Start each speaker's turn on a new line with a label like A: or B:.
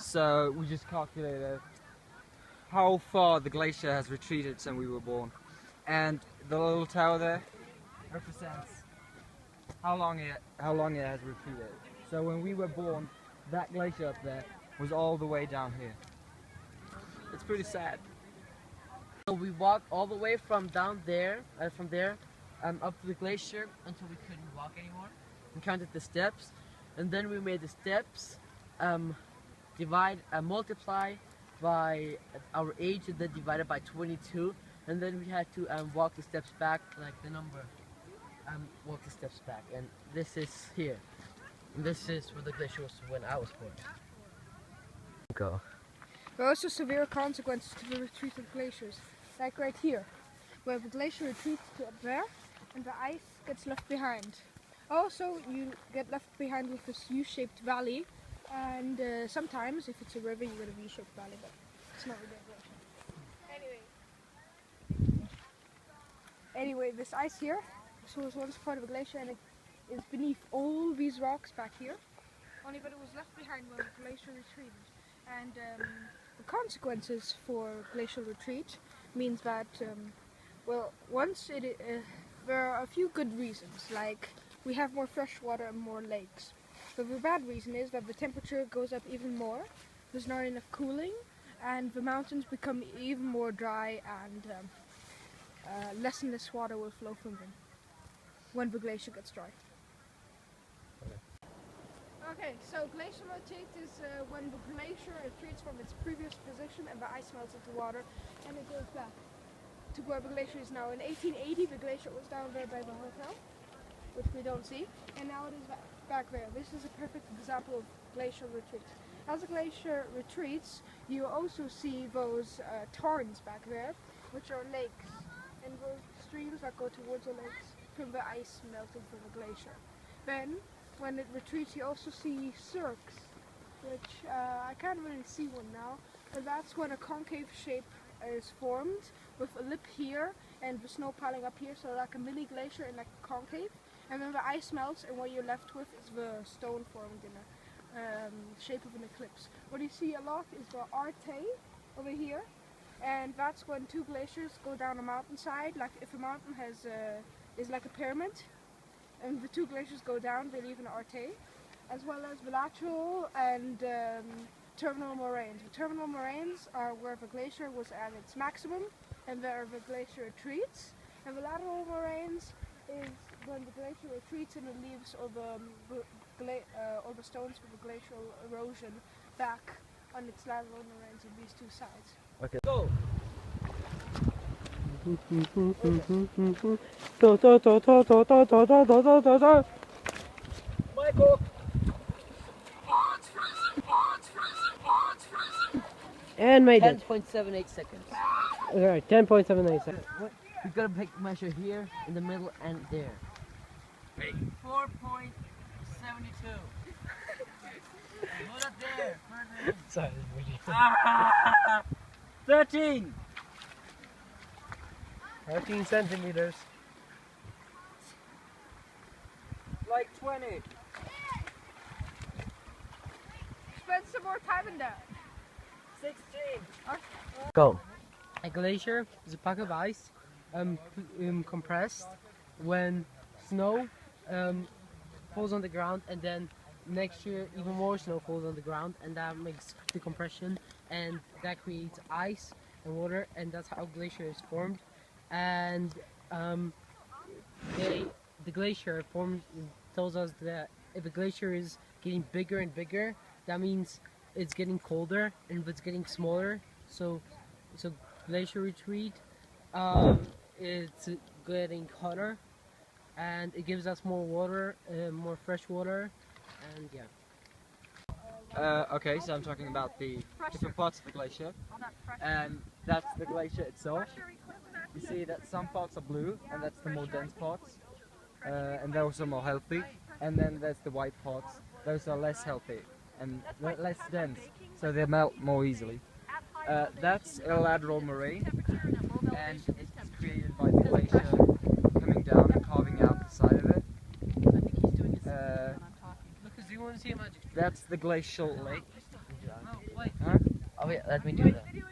A: So we just calculated how far the glacier has retreated since we were born. And the little tower there represents how long it has retreated. So when we were born, that glacier up there was all the way down here. It's pretty sad.
B: So we walked all the way from down there, up to the glacier until we couldn't walk anymore. We counted the steps, and then we made the steps multiply by our age, and then divided by 22, and then we had to walk the steps back, like the number. Walk the steps back, and this is here. And this is where the glacier was when I was born. Go.
C: There are also severe consequences to the retreat of glaciers, like right here, where the glacier retreats to up there and the ice gets left behind. Also, you get left behind with this U-shaped valley, and sometimes, if it's a river, you get a V-shaped valley, but it's not really a glacier. Anyway, this ice here, was once part of a glacier, and it is beneath all these rocks back here, only that it was left behind when the glacier retreated. And the consequences for glacial retreat means that, well, there are a few good reasons, like we have more fresh water and more lakes. But the bad reason is that the temperature goes up even more, there's not enough cooling, and the mountains become even more dry, and less and less water will flow from them when the glacier gets dry. Okay, so glacial retreat is when the glacier retreats from its previous position and the ice melts into water and it goes back to where the glacier is now. In 1880 the glacier was down there by the hotel, which we don't see, and now it is back there. This is a perfect example of glacial retreat. As the glacier retreats, you also see those torrents back there, which are lakes, and those streams that go towards the lakes from the ice melting from the glacier. Then, when it retreats, you also see cirques, which I can't really see one now, but that's when a concave shape is formed with a lip here and the snow piling up here, so like a mini glacier and like a concave. And then the ice melts, and what you're left with is the stone formed in a shape of an eclipse. What you see a lot is the Arte over here, and that's when two glaciers go down a mountainside. Like if a mountain is like a pyramid, and the two glaciers go down, they leave an Arte, as well as the lateral and terminal moraines. The terminal moraines are where the glacier was at its maximum, and where the glacier retreats. And the lateral moraines is when the glacier retreats and it leaves all the stones from the glacial erosion back on its lateral moraines on these two sides.
B: Okay. Go! Michael!
D: And made it.
B: 10.78 seconds.
D: Alright, 10.78 seconds.
B: You've got to measure here, in the middle, and there. 4.72. Hold up there.
D: Sorry,
A: 13!
D: 13 centimeters.
A: Like 20.
C: Spend some more time in that.
A: 16.
B: Go.
D: A glacier is a pack of ice compressed when snow falls on the ground, and then next year even more snow falls on the ground, and that makes the compression, and that creates ice and water, and that's how glacier is formed. And the glacier tells us that if a glacier is getting bigger and bigger, that means it's getting colder, and if it's getting smaller, so glacier retreat, it's getting hotter, and it gives us more water, more fresh water, and yeah.
A: Okay, so I'm talking about the different parts of the glacier, and that's the glacier itself. You see that some parts are blue, and that's the more dense parts, and those are more healthy, and then there's the white parts, those are less healthy and less dense, so they melt more easily. That's a lateral moraine, and it's created by the glacier coming down and carving out the side of it. That's the glacial lake.
B: Oh wait, let me do that.